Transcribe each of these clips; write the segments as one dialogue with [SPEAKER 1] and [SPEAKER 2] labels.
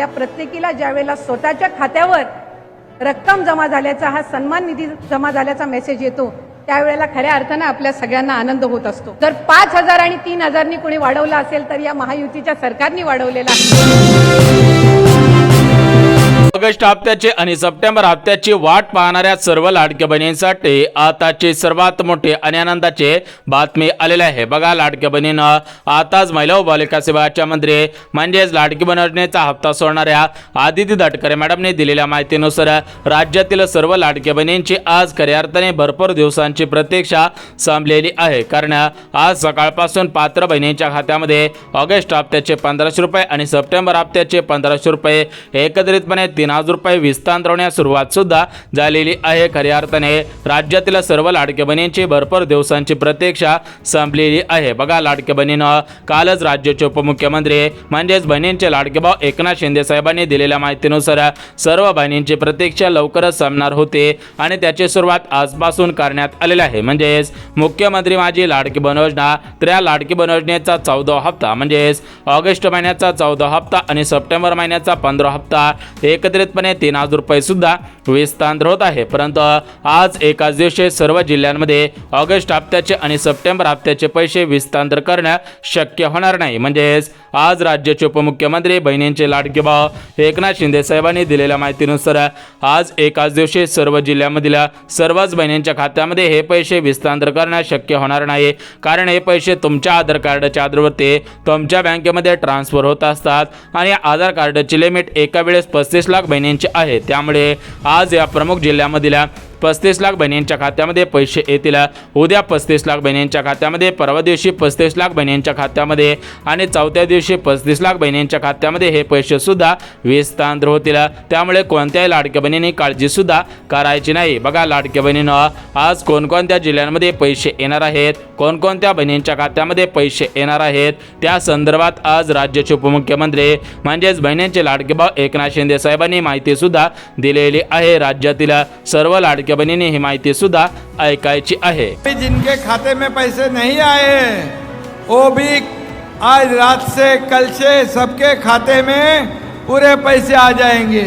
[SPEAKER 1] आपल्या प्रत्येकीला ज्यावेळेला स्वतःच्या खात्यावर रक्कम जमा झाल्याचा, हा सन्मान निधी जमा झाल्याचा मेसेज येतो, त्यावेळेला खऱ्या अर्थाने आपल्या सगळ्यांना आनंद होत असतो. जर 5,000 आणि 3,000नी कोणी वाढवलं असेल तर या महायुतीच्या सरकारने वाढवलेला आहे.
[SPEAKER 2] ऑगस्ट हप्त्याची आणि सप्टेंबर हप्त्याची वाट पाहणाऱ्या सर्व लाडक्या बहिणींसाठी आताची सर्वात मोठी आणि आनंदाची बातमी आलेली आहे. बघा, लाडक्या बहिणीनं आताच महिला व बालिका विभागाच्या मंत्री म्हणजेच लाडकी बहीण योजनेचा हप्ता सोडणाऱ्या आदिती तटकरे मॅडमने दिलेल्या माहितीनुसार राज्यातील सर्व लाडक्या बहिणींची आज खऱ्या अर्थाने भरपूर दिवसांची प्रतीक्षा संपलेली आहे. कारण आज सकाळपासून पात्र बहिणींच्या खात्यामध्ये ऑगस्ट हप्त्याचे 1,500 रुपये आणि सप्टेंबर हप्त्याचे 1,500 रुपये एकत्रितपणे 3,000 रुपये विस्तारण्यास सुरुवात सुद्धा झालेली आहे. खऱ्या अर्थाने राज्यातील सर्व लाडक्या बहिणींची भरपूर दिवसांची प्रतीक्षा संपलेली आहे. बघा, लाडक्या बहिणीनं कालच राज्याचे उपमुख्यमंत्री म्हणजेच बहिणींचे लाडके भाऊ एकनाथ शिंदे साहेबांनी दिलेल्या माहितीनुसार सर्व बहिणींची प्रतीक्षा लवकरच संपणार होते आणि त्याची सुरुवात आजपासून करण्यात आलेली आहे. म्हणजेच मुख्यमंत्री माझी लाडकी बहीण योजना, त्या लाडकी बहीण योजनेचा 14वा हप्ता म्हणजेच ऑगस्ट महिन्याचा 14वा हप्ता आणि सप्टेंबर महिन्याचा 15वा हप्ता एकत्रितपणे 3,000 रुपये सुद्धा विस्तार होत आहे. परंतु आज एकाच दिवशी सर्व जिल्ह्यांमध्ये ऑगस्ट हप्त्याचे आणि सप्टेंबर हप्त्याचे पैसे विस्तार करणं शक्य होणार नाही. म्हणजेच आज राज्याचे उपमुख्यमंत्री बहिणींचे लाडके भाऊ एकनाथ शिंदे साहेबांनी दिलेल्या माहितीनुसार आज एकाच दिवशी सर्व जिल्ह्यामधील सर्वच बहिणींच्या खात्यामध्ये हे पैसे विस्तार करणं शक्य होणार नाही. कारण हे पैसे तुमच्या आधार कार्डच्या आधारावरती तुमच्या बँकेमध्ये ट्रान्सफर होत असतात आणि आधार कार्डची लिमिट एका वेळेस 35 लाख बहिणींची आहे. त्यामुळे आज या प्रमुख जिल्ह्यामधील 35 लाख बहिणींच्या खात्यामध्ये पैसे येतील. उद्या 35 लाख बहिणींच्या खात्यामध्ये, परवा दिवशी 35 लाख बहिणींच्या खात्यामध्ये आणि चौथ्या दिवशी 35 लाख बहिणींच्या खात्यामध्ये हे पैसे सुद्धा विस्तार होतील. त्यामुळे कोणत्याही लाडक्या बहिणींनी काळजी सुद्धा करायची नाही. बघा, लाडक्या बहिणीनं आज कोणकोणत्या जिल्ह्यांमध्ये पैसे येणार आहेत, कोणकोणत्या बहिणींच्या खात्यामध्ये पैसे येणार आहेत, त्या संदर्भात आज राज्याचे उपमुख्यमंत्री म्हणजेच बहिणींचे लाडके भाऊ एकनाथ शिंदे साहेबांनी माहिती सुद्धा दिलेली आहे. राज्यातील सर्व लाडक्या बहिणींनी ही माहिती सुद्धा ऐकायची आहे.
[SPEAKER 3] जिनके खाते में पैसे नहीं आए वो भी आज रात से कल से सबके खाते में पूरे पैसे आ जाएंगे.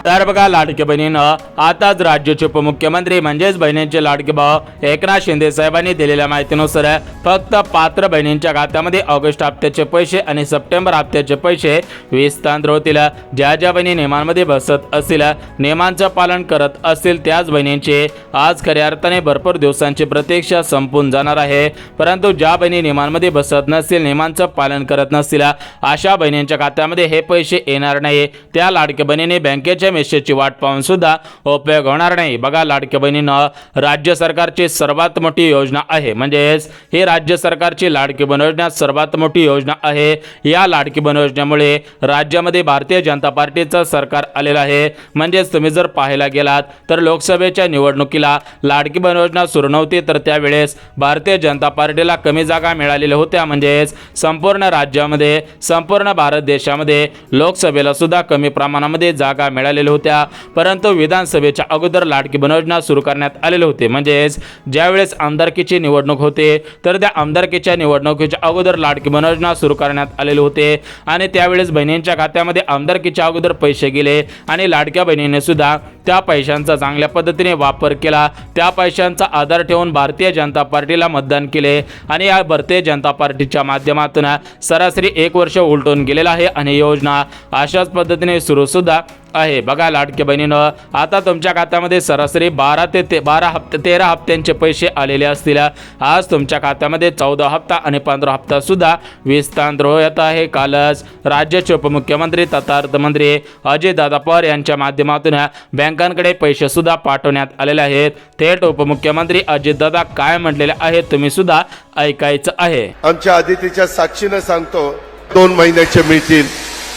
[SPEAKER 2] तर बघा, लाडक्या बहिणीनं आताच राज्याचे उपमुख्यमंत्री म्हणजेच बहिणींचे लाडके भाऊ एकनाथ शिंदे साहेबांनी दिलेल्या माहितीनुसार फक्त पात्र बहिणींच्या खात्यामध्ये ऑगस्ट हप्त्याचे पैसे आणि सप्टेंबर हप्त्याचे पैसे विस्तार होतील. ज्या ज्या बहिणी नियमांमध्ये बसत असतील, नियमांचं पालन करत असतील, त्याच बहिणींची आज खऱ्या अर्थाने भरपूर दिवसांची प्रतीक्षा संपून जाणार आहे. परंतु ज्या बहिणी नियमांमध्ये बसत नसतील, नियमांचं पालन करत नसतील, अशा बहिणींच्या खात्यामध्ये हे पैसे येणार नाही. त्या लाडक्या बहिणीने बँकेच्या मेसेजची वाट पाहून सुद्धा उपयोग होणार नाही. बघा, लाडक्या बहिणीनं राज्य सरकारची सर्वात मोठी योजना आहे. म्हणजेच ही राज्य सरकारची लाडकी बहीण योजना सर्वात मोठी योजना आहे. या लाडकी बहीण योजनेमुळे राज्यामध्ये भारतीय जनता पार्टीचं सरकार आलेलं आहे. म्हणजेच तुम्ही जर पाहायला गेलात तर लोकसभेच्या निवडणुकीला लाडकी बहीण योजना सुरू नव्हती, तर त्यावेळेस भारतीय जनता पार्टीला कमी जागा मिळालेल्या होत्या. म्हणजेच संपूर्ण राज्यामध्ये, संपूर्ण भारत देशामध्ये लोकसभेला सुद्धा कमी प्रमाणामध्ये जागा मिळालेल्या होत्या. परंतु विधानसभेच्या अगोदर लाडकी बहीण योजना सुरू करण्यात आलेले होते. म्हणजेच ज्यावेळेस आमदारकीची निवडणूक होते तर त्या आमदारकीच्या निवडणुकीच्या अगोदर लाडकी बहीण योजना सुरू करण्यात आलेले होते आणि त्यावेळेस बहिणींच्या खात्यामध्ये आमदारकीच्या अगोदर पैसे गेले आणि लाडक्या बहिणीने सुद्धा त्या पैशांचा चांगल्या पद्धतीने वापर केला. त्या पैशांचा आधार ठेवून भारतीय जनता पार्टीला मतदान केले आणि या भारतीय जनता पार्टीच्या माध्यमातून सरासरी 1 वर्ष उलटून गेलेला आहे आणि योजना अशाच पद्धतीने सुरू सुद्धा आहे. बघा, लाडक्या बहिणीनं आता तुमच्या खात्यामध्ये सरासरी 13 हप्त्यांचे पैसे आलेले असतील. आज तुमच्या खात्यामध्ये 14 हप्ता आणि 15 हप्ता सुद्धा विस्तार होत आहे. कालच राज्याचे उपमुख्यमंत्री तथा अर्थमंत्री अजितदादा पवार यांच्या माध्यमातून बँकांकडे पैसे सुद्धा पाठवण्यात आलेले आहेत. थेट उपमुख्यमंत्री अजितदादा काय म्हटलेले आहेत तुम्ही सुद्धा ऐकायचं आहे.
[SPEAKER 4] आमच्या आदितीच्या साक्षीने सांगतो, 2 महिन्याचे मिळतील,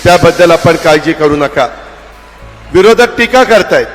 [SPEAKER 4] त्याबद्दल आपण काळजी करू नका. विरोधक टीका करतायत,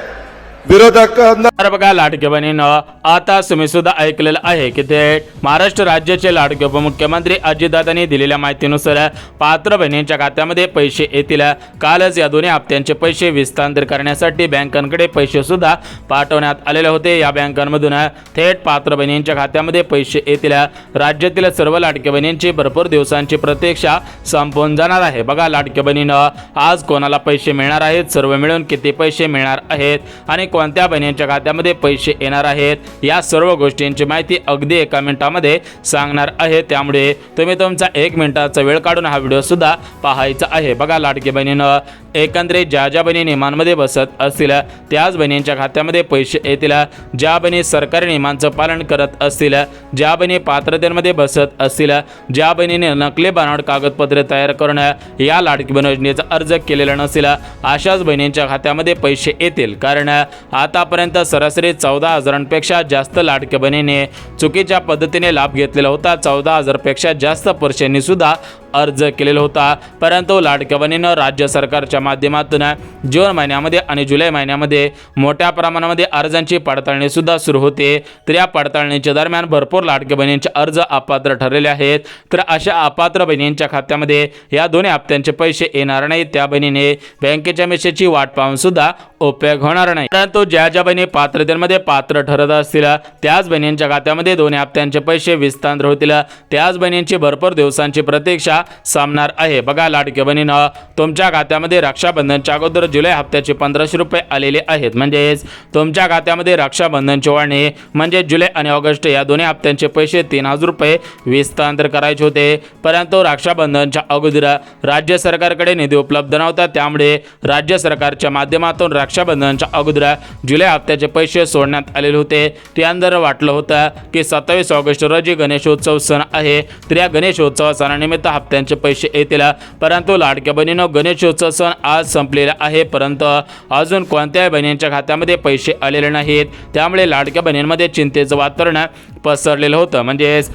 [SPEAKER 4] विरोधकांना
[SPEAKER 2] तर बघा लाडके बहिणीनं आता तुम्ही सुद्धा ऐकलेलं आहे की ते महाराष्ट्र राज्याचे लाडके उपमुख्यमंत्री अजितदादांनी दिलेल्या माहितीनुसार पात्र बहिणींच्या खात्यामध्ये पैसे येतील। कालच या दोन्ही हप्त्यांचे पैसे विस्तांतर करण्यासाठी बँकांकडे पैसे सुद्धा पाठवण्यात आलेले होते। या बँकांमधून थेट पात्र बहिणींच्या खात्यामध्ये पैसे येतील। राज्यातील सर्व लाडके बहिणींची भरपूर दिवसांची प्रतीक्षा संपून जाणार आहे। बघा लाडके बहिणीनं आज कोणाला पैसे मिळणार आहेत, सर्व मिळून किती पैसे मिळणार आहेत आणि कोणत्या बहिणींच्या खात्यामध्ये पैसे येणार आहेत, या सर्व गोष्टींची माहिती अगदी एका मिनिटामध्ये सांगणार आहे। त्यामुळे तुम्ही तुमचा 1 मिनिटाचा वेळ काढून हा व्हिडिओ सुद्धा पाहायचा आहे। बघा लाडके बहिणीनं एकंदरीत ज्या बहिणी नियमांमध्ये बसत असतील त्याच बहिणींच्या खात्यामध्ये पैसे येतील। ज्या बहिणी सरकारी नियमांचं पालन करत असतील, ज्या बहिणी पात्रतेमध्ये बसत असतील, ज्या बहिणीने नकली बनावट कागदपत्रे तयार करून या लाडकी बहीण योजनेचा अर्ज केलेला नसेल अशाच बहिणींच्या खात्यामध्ये पैसे येतील। कारण आतापर्यंत सरासरी 14,000पेक्षा जास्त लाडक्या बहिणीने चुकीच्या पद्धतीने लाभ घेतलेला होता। 14,000पेक्षा जास्त पर्सेंटनी सुद्धा अर्ज केलेला होता। परंतु लाडक्या बहिणीनं राज्य सरकारच्या माध्यमातून जून महिन्यामध्ये आणि जुलै महिन्यामध्ये मोठ्या प्रमाणामध्ये अर्जांची पडताळणी सुद्धा सुरू होते। तर या पडताळणीच्या दरम्यान भरपूर लाडक्या बहिणींचे अर्ज अपात्र ठरलेले आहेत। तर अशा अपात्र बहिणींच्या खात्यामध्ये या दोन्ही हप्त्यांचे पैसे येणार नाहीत। त्या बहिणीने बँकेच्या मेसेजची वाट पाहून सुद्धा उपयोग होणार नाही। परंतु ज्या बहिणी पात्रतेमध्ये पात्र ठरत असतील त्याच बहिणींच्या खात्यामध्ये दोन्ही हप्त्यांचे पैसे विस्तांतर होतील। त्याच बहिणींची भरपूर दिवसांची प्रतीक्षा संपणार आहे। बघा लाडक्या बहिणीनं तुमच्या खात्यामध्ये रक्षाबंधनच्या अगोदर जुलै हप्त्याचे 1500 रुपये आलेले आहेत। म्हणजेच तुमच्या खात्यामध्ये रक्षाबंधनची वाढणी म्हणजे जुलै आणि ऑगस्ट या दोन्ही हप्त्यांचे पैसे 3000 रुपये विस्तांतर करायचे होते। परंतु रक्षाबंधनच्या अगोदर राज्य सरकारकडे निधी उपलब्ध नव्हता। त्यामुळे राज्य सरकारच्या माध्यमातून रक्षाबंधनच्या अगोदर जुलै हप्त्याचे पैसे सोडण्यात आलेले होते। त्यानंतर वाटलं होतं की 27 ऑगस्ट रोजी गणेशोत्सव सण आहे, तर या गणेशोत्सव सणानिमित्त हप्त्यांचे पैसे येतील। परंतु लाडक्या बहिणीनं गणेशोत्सव सण आज संपलेला आहे, परंतु अजून कोणत्याही बहिणींच्या खात्यामध्ये पैसे आलेले नाहीत। त्यामुळे लाडक्या बहिणींमध्ये चिंतेचं वातावरण पसरलेलं होतं। म्हणजेच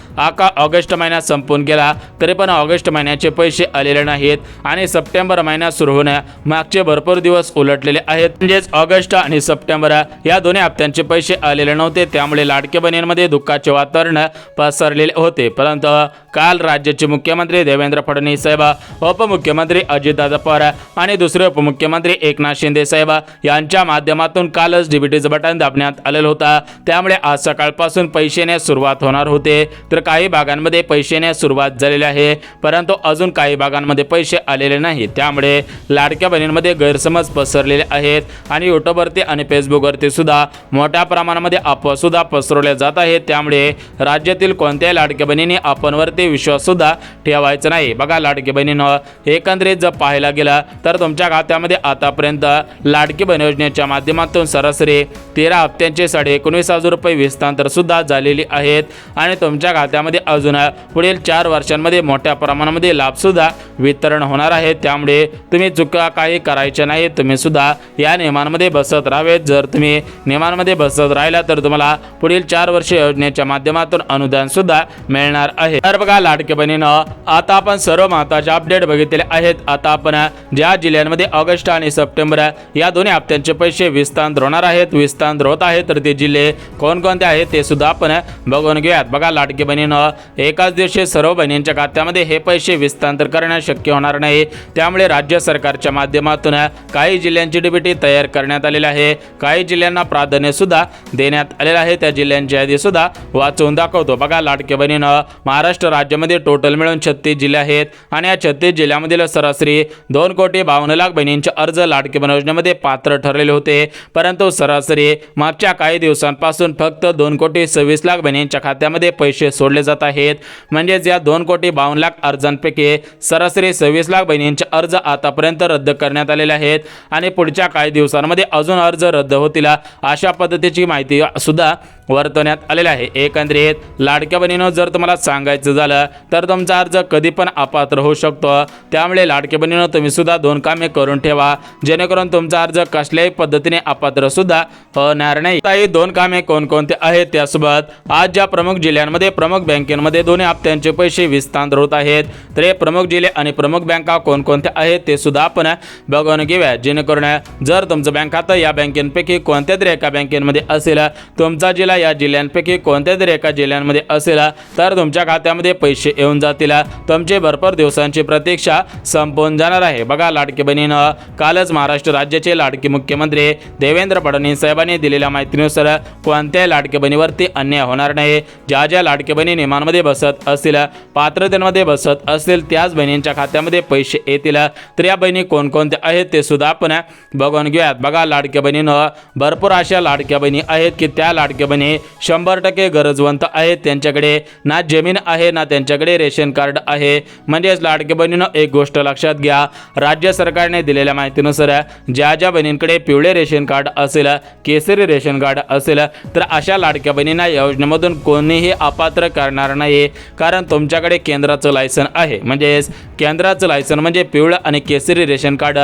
[SPEAKER 2] ऑगस्ट महिना संपून गेला तरी पण ऑगस्ट महिन्याचे पैसे आलेले नाहीत आणि सप्टेंबर महिना सुरू होण्या मागचे भरपूर दिवस उलटलेले आहेत। म्हणजेच ऑगस्ट आणि सप्टेंबर या दोन्ही हप्त्यांचे पैसे आलेले नव्हते। त्यामुळे लाडक्या बहिणींमध्ये दुःखाचे वातावरण पसरलेले होते। परंतु काल राज्याचे मुख्यमंत्री देवेंद्र फडणवीस साहेब, उपमुख्यमंत्री अजितदादा पवार आणि दुसरे उपमुख्यमंत्री एकनाथ शिंदे साहेब यांच्या माध्यमातून कालच डीबीटीचं बटन दाबण्यात आलेलं होतं। त्यामुळे आज सकाळपासून पैसे येण्यास सुरुवात होणार होते। तर काही भागांमध्ये पैसे येण्यास सुरुवात झालेली आहे, परंतु अजून काही भागांमध्ये पैसे आलेले नाहीत। त्यामुळे लाडक्या बहिणींमध्ये गैरसमज पसरलेले आहेत आणि यूट्यूबवरती आणि फेसबुकवरती सुद्धा मोठ्या प्रमाणामध्ये अफवा सुद्धा पसरवल्या जात आहेत। त्यामुळे राज्यातील कोणत्याही लाडक्या बहिणींनी आपणवरती विश्वास सुद्धा ठेवायचा नाही। बघा लाडकी बहिणीनं एकंदरीत जर पाहायला गेला तर तुमच्या खात्यामध्ये आतापर्यंत लाडकी बहीण योजनेच्या माध्यमातून सरासरी 13 हप्त्यांचे 19,500 रुपये विस्तांतर सुद्धा झालेली आहेत आणि तुमच्या खात्यामध्ये अजून पुढील 4 वर्षांमध्ये मोठ्या प्रमाणामध्ये लाभ सुद्धा वितरण होणार आहे। त्यामुळे तुम्ही चुका काही करायच्या नाही, तुम्ही सुद्धा या नियमांमध्ये बसत राहावेत। जर तुम्ही नियमांमध्ये बसत राहिला तर तुम्हाला पुढील 4 वर्ष योजनेच्या माध्यमातून अनुदान सुद्धा मिळणार आहे। तर बघा लाडकी बहिणीनं आता आपण सर्व महत्त्वाचे अपडेट बघितले आहेत। आता आपण ज्या जिल्ह्यांमध्ये ऑगस्ट आणि सप्टेंबर या दोन्ही हप्त्यांचे पैसे विस्तांतर होणार आहेत, विस्तांतर होत आहेत, तर ते जिल्हे कोणकोणते आहेत ते सुद्धा आपण बघून घेऊयात। बघा लाडकी बहिणीनं एकाच दिवशी सर्व बहिणींच्या खात्यामध्ये हे पैसे विस्तांतर करणे शक्य होणार नाही। त्यामुळे राज्य सरकारच्या माध्यमातून काही जिल्ह्यांची डीबीटी तयार करण्यात आलेली आहे, काही जिल्ह्यांना प्राधान्य सुद्धा देण्यात आलेलं आहे। त्या जिल्ह्यांची यादी सुद्धा वाचून दाखवतो। बघा लाडकी बहिणीनं महाराष्ट्र राज्यामध्ये टोटल मिळून 36 जिल्हे आहेत आणि या 36 जिल्ह्यामधील सरासरी 2,52,00,000 बहिणींचे अर्ज लाडकी बहीण योजनेमध्ये पात्र ठरलेले होते। परंतु सरासरी मागच्या काही दिवसांपासून फक्त 2,26,00,000 बहिणींच्या खात्यामध्ये पैसे सोडले जात आहेत। म्हणजेच या 2,52,00,000 अर्जांपैकी सरासरी 26,00,000 बहिणींचे अर्ज आतापर्यंत रद्द करण्यात आलेले आहेत आणि पुढच्या काही दिवसांमध्ये अजून अर्ज रद्द होतील अशा पद्धतीची माहिती सुद्धा वर्तवण्यात आलेले आहे। एकंदरीत लाडक्या बहिणीनं जर तुम्हाला सांगायचं झालं तर तुमचा अर्ज कधी पण अपात्र होऊ शकतो। त्यामुळे लाडक्या बहिणीनं तुम्ही सुद्धा 2 कामे करून ठेवा जेणेकरून तुमचा अर्ज कसल्याही पद्धतीने अपात्र सुद्धा होणार नाही। ही 2 कामे कोणकोणते आहेत त्यासोबत आज ज्या प्रमुख जिल्ह्यांमध्ये प्रमुख बँकेमध्ये दोन्ही हप्त्यांचे पैसे विस्तार होत आहेत, तर हे प्रमुख जिल्हे आणि प्रमुख बँका कोणकोणत्या आहेत ते सुद्धा आपण बघून घेऊया, जेणेकरून जर तुमचं बँक खातं या बँकेपैकी कोणत्या तरी एका बँकेमध्ये असेल, तुमचा जिल्हा या जिल्ह्यांपैकी कोणत्या तरी एका जिल्ह्यांमध्ये असेल, तर तुमच्या खात्यामध्ये पैसे येऊन जातील, तुमचे भरपूर दिवसांची प्रतीक्षा संपून जाणार आहे। बघा, लाडकी बहिणीनं कालच महाराष्ट्र राज्याचे लाडके मुख्यमंत्री देवेंद्र फडणवीस साहेबांनी दिलेल्या माहितीनुसार कोणत्याही लाडकी बहिणीवरती अन्याय होणार नाही। ज्या ज्या लाडकी बहिणी नियमांमध्ये बसत असतील, पात्रतेमध्ये बसत असतील, त्याच बहिणींच्या खात्यामध्ये पैसे येतील। तर या बहिणी कोणकोणत्या आहेत ते सुद्धा आपण बघून घेऊयात। बघा, लाडक्या बहिणीनं भरपूर अशा लाडक्या बहिणी आहेत की त्या लाडक्या बहिणी 100% गरजवंत आहेत, त्यांच्याकडे ना जमीन आहे ना त्यांच्याकडे रेशन कार्ड आहे। म्हणजेच लाडक्या बहिणीनं एक गोष्ट लक्षात घ्या, राज्य सरकारने दिलेल्या माहितीनुसार ज्या ज्या बहिणींकडे पिवळे रेशन कार्ड असेल, केसरी रेशन कार्ड असेल, तर अशा लाडक्या बहिणींना या योजनेमधून कोणीही अपात्र करणार नाही, कारण तुमच्याकडे केंद्राचं लायसन आहे। म्हणजेच केंद्राचं लायसन म्हणजे पिवळं आणि केसरी रेशन कार्ड।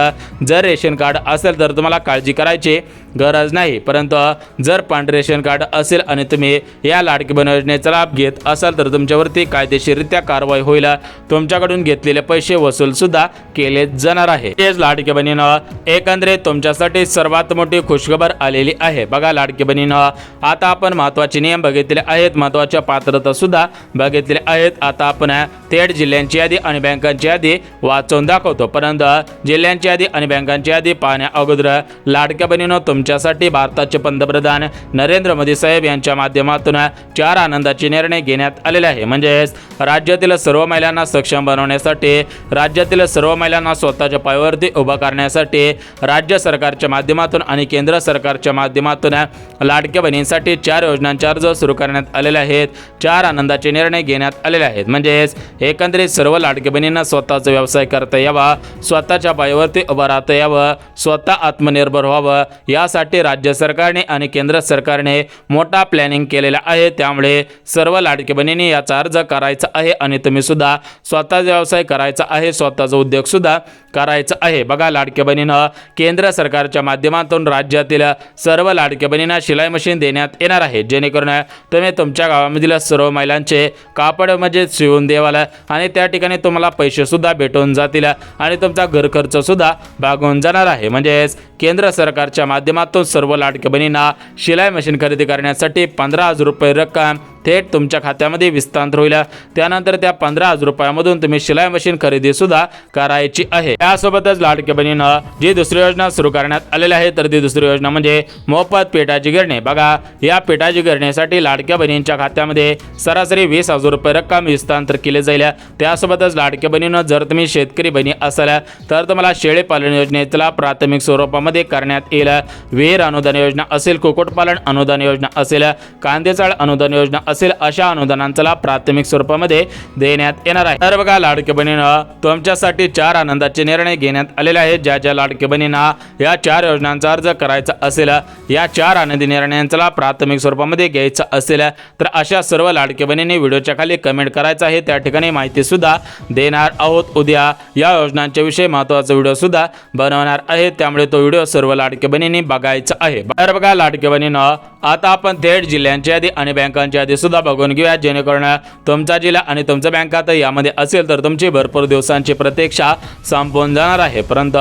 [SPEAKER 2] जर रेशन कार्ड असेल तर तुम्हाला काळजी करायची गरज नाही, परंतु जर पांढरे रेशन कार्ड असेल आणि तुम्ही या लाडकी बहीण योजनेचा लाभ घेत असाल तर तुमच्यावरती कायदेशीररित्या कारवाई होईल, तुमच्याकडून घेतलेले पैसे वसूल सुद्धा केले जाणार आहे। तेच लाडकी बहिणीनं एकंदरीत तुमच्यासाठी सर्वात मोठी खुशखबर आलेली आहे। बघा, लाडकी बहिणीनं आता आपण महत्त्वाचे नियम बघितले आहेत, महत्त्वाच्या पात्रता सुद्धा बघितले आहेत। आता आपण थेट जिल्ह्यांची यादी आणि बँकांची यादी वाचून दाखवतो, परंतु जिल्ह्यांची यादी आणि बँकांची यादी पाहण्या अगोदर लाडक्या बहिणीनं तुमच्यासाठी भारताचे पंतप्रधान नरेंद्र मोदी साहेब यांच्या माध्यमातून 4 आनंदाचे निर्णय घेण्यात आलेले आहे। म्हणजेच राज्यातील सर्व महिलांना सक्षम बनवण्यासाठी, राज्यातील सर्व महिलांना स्वतःच्या पायावरती उभा करण्यासाठी राज्य सरकारच्या माध्यमातून आणि केंद्र सरकारच्या माध्यमातून लाडक्या बहिणींसाठी 4 योजनांचे अर्ज सुरू करण्यात आलेले आहेत, 4 आनंदाचे निर्णय घेण्यात आलेले आहेत। म्हणजेच एकंदरीत सर्व लाडक्या बहिणींना स्वतःचा व्यवसाय करता यावा, स्वतःच्या पायावरती उभं राहता यावं, स्वतः आत्मनिर्भर व्हावं, यासाठी राज्य सरकारने आणि केंद्र सरकारने मोठा प्लॅनिंग केलेला आहे। त्यामुळे सर्व लाडक्या बहिणींनी याचा अर्ज करायचा आहे आणि तुम्ही सुद्धा स्वतःचा व्यवसाय करायचा आहे, स्वतःचा उद्योग सुद्धा करायचा आहे। बघा, लाडक्या बहिणीनं केंद्र सरकारच्या माध्यमातून राज्यातील सर्व लाडक्या बहिणींना शिलाई मशीन देण्यात येणार आहे, जेणेकरून तुम्ही तुमच्या गावामधील सर्व महिलांचे कापड म्हणजे शिवून द्याल आणि त्या ठिकाणी तुम्हाला पैसे सुद्धा भेटून जातील आणि तुमचा घर खर्च सुद्धा भागून जाणार आहे। म्हणजेच केंद्र सरकारच्या माध्यमातून सर्व लाडक्या बहिणींना शिलाई मशीन खरेदी करण्यासाठी 15,000 रुपये रक्कम थेट तुमच्या खात्यामध्ये विस्तार होईल। त्यानंतर त्या 15,000 रुपयामधून तुम्ही शिलाई मशीन खरेदी सुद्धा करायची आहे। त्यासोबतच लाडक्या बहिणीनं जी दुसरी योजना सुरू करण्यात आलेली आहे, तर ती दुसरी योजना म्हणजे मोफत पेटाची गिरणी। बघा, या पेटाची गिरणीसाठी लाडक्या बहिणींच्या खात्यामध्ये सरासरी 20,000 रुपये रक्कम विस्तार केले जाईल। त्यासोबतच लाडक्या बहिणीनं जर तुम्ही शेतकरी बहिणी असाल तर तुम्हाला शेळी पालन योजनेला प्राथमिक स्वरूपामध्ये करण्यात येईल। विहीर अनुदान योजना असेल, कुक्कुटपालन अनुदान योजना असेल, कांदेचाळ अनुदान योजना असेल, अशा अनुदानांचा लाभ प्राथमिक स्वरूपामध्ये देण्यात येणार आहे। तर बघा, लाडक्या बहिणीनं तुमच्यासाठी 4 आनंदाचे निर्णय घेण्यात आलेले आहेत। ज्या ज्या लाडक्या बहिणींना या 4 योजनांचा अर्ज करायचा असेल, या 4 आनंदी निर्णयांचा लाभ प्राथमिक स्वरूपामध्ये घ्यायचा असेल, तर अशा सर्व लाडक्या बहिणींनी व्हिडिओच्या खाली कमेंट करायचं आहे, त्या ठिकाणी माहिती सुद्धा देणार आहोत। उद्या या योजनांच्या विषयी महत्त्वाचा व्हिडिओ सुद्धा बनवणार आहे, त्यामुळे तो व्हिडिओ सर्व लाडक्या बहिणींनी बघायचा आहे। तर बघा, लाडक्या बहिणीनं आता आपण थेट जिल्ह्यांची यादी आणि बँकांची यादी सुद्धा बघून घेऊया, जेणेकरून तुमचा जिल्हा आणि तुमचं बँक खातं यामध्ये असेल तर तुमची भरपूर दिवसांची प्रतीक्षा संपून जाणार आहे। परंतु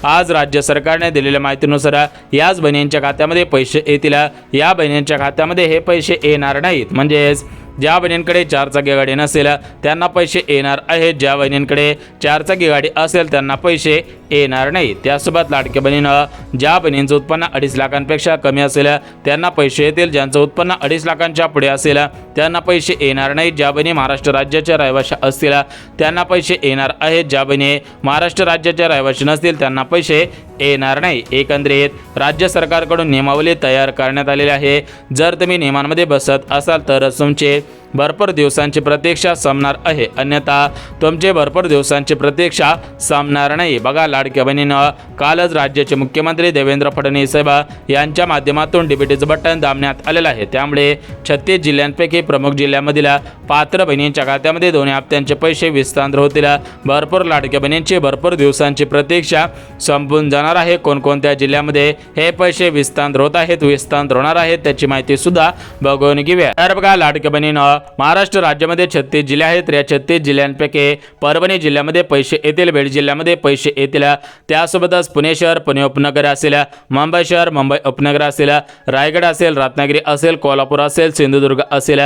[SPEAKER 2] आज राज्य सरकारने दिलेल्या माहितीनुसार याच बहिणींच्या खात्यामध्ये पैसे येतील, या बहिणींच्या खात्यामध्ये हे पैसे येणार नाहीत। म्हणजेच ज्या बहिणींकडे 4 चाकी गाडी नसेल त्यांना पैसे येणार आहेत, ज्या बहिणींकडे 4 चाकी गाडी असेल त्यांना पैसे येणार नाहीत। त्यासोबत लाडक्या बहिणीनं ज्या बहिणींचं उत्पन्न 2.5 लाखांपेक्षा कमी असेल त्यांना पैसे येतील, ज्यांचं उत्पन्न 2.5 लाखांच्या पुढे असेल त्यांना पैसे येणार नाहीत। ज्या बहिणी महाराष्ट्र राज्याच्या रहिवासी असतील त्यांना पैसे येणार आहेत, ज्या बहिणी महाराष्ट्र राज्याच्या रहिवासी नसतील त्यांना पैसे येणार नाही। एकंदरीत राज्य सरकारकडून नियमावली तयार करण्यात आलेली आहे। जर तुम्ही नियमांमध्ये बसत असाल तर तुमचे भरपूर दिवसांची प्रतीक्षा संपणार आहे, अन्यथा तुमचे भरपूर दिवसांची प्रतीक्षा संपणार नाही. बघा, लाडक्या बहिणीनं कालच राज्याचे मुख्यमंत्री देवेंद्र फडणवीस साहेब यांच्या माध्यमातून डीबीटीचं बटन दाबण्यात आलेलं आहे. त्यामुळे 36 जिल्ह्यांपैकी प्रमुख जिल्ह्यामधील पात्र बहिणींच्या खात्यामध्ये 2 हप्त्यांचे पैसे विस्तार होतील. भरपूर लाडक्या बहिणींची भरपूर दिवसांची प्रतीक्षा संपून जाणार आहे. कोणकोणत्या जिल्ह्यामध्ये हे पैसे विस्तार होत आहेत, विस्तार होणार आहेत, त्याची माहिती सुद्धा बघून घेऊया. तर बघा, लाडक्या बहिणीनं महाराष्ट्र राज्यामध्ये 36 जिल्हे आहेत. या 36 जिल्ह्यांपैकी परभणी जिल्ह्यामध्ये पैसे येतील, बीड जिल्ह्यामध्ये पैसे येतील, त्यासोबतच पुणे शहर, पुणे उपनगर असेल, मुंबई शहर, मुंबई उपनगर असेल, रायगड असेल, रत्नागिरी असेल, कोल्हापूर असेल, सिंधुदुर्ग असेल,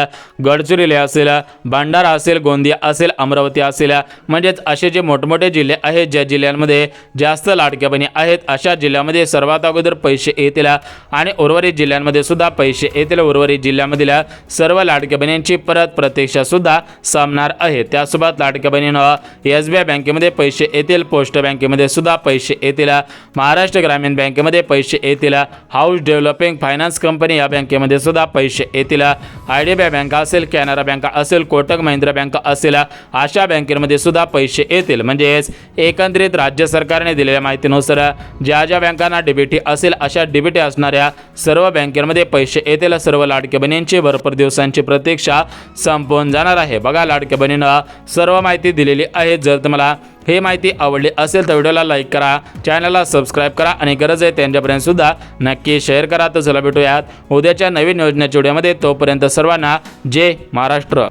[SPEAKER 2] गडचिरोली असेल, भंडारा असेल, गोंदिया असेल, अमरावती असेल, म्हणजेच असे जे मोठमोठे जिल्हे आहेत ज्या जिल्ह्यांमध्ये जास्त लाडक्या बहिणी आहेत अशा जिल्ह्यामध्ये सर्वात अगोदर पैसे येतील आणि उर्वरित जिल्ह्यांमध्ये सुद्धा पैसे येतील. उर्वरित जिल्ह्यामधील सर्व लाडक्या बहिणींची परत प्रतीक्षा सुद्धा संपणार आहे. त्यासोबत लाडक्या बहिणीनं SBI बँकेमध्ये पैसे येतील, पोस्ट बँकेमध्ये सुद्धा पैसे येतील, महाराष्ट्र ग्रामीण बँकेमध्ये पैसे येतील, हाऊस डेव्हलपिंग फायनान्स कंपनी या बँकेमध्ये सुद्धा पैसे येतील, IDBI बँक असेल, कॅनरा बँक असेल, कोटक महिंद्रा बँक असेल, अशा बँकेमध्ये सुद्धा पैसे येतील. म्हणजेच एकंदरीत राज्य सरकारने दिलेल्या माहितीनुसार ज्या ज्या बँकांना डीबीटी असेल अशा डीबीटी असणाऱ्या सर्व बँकेमध्ये पैसे येतील. सर्व लाडक्या बहिणींची भरपूर दिवसांची प्रतीक्षा संपून जाणार आहे. बघा, लाडक्या बहिणीनं सर्व माहिती दिलेली आहे. जर तुम्हाला ही माहिती आवडली असेल तर व्हिडिओला लाईक करा, चॅनलला सबस्क्राईब करा आणि गरज आहे त्यांच्यापर्यंत सुद्धा नक्की शेअर करा. तर चला भेटूयात उद्याच्या नवीन योजनेच्या व्हिडिओमध्ये. तोपर्यंत सर्वांना जय महाराष्ट्र.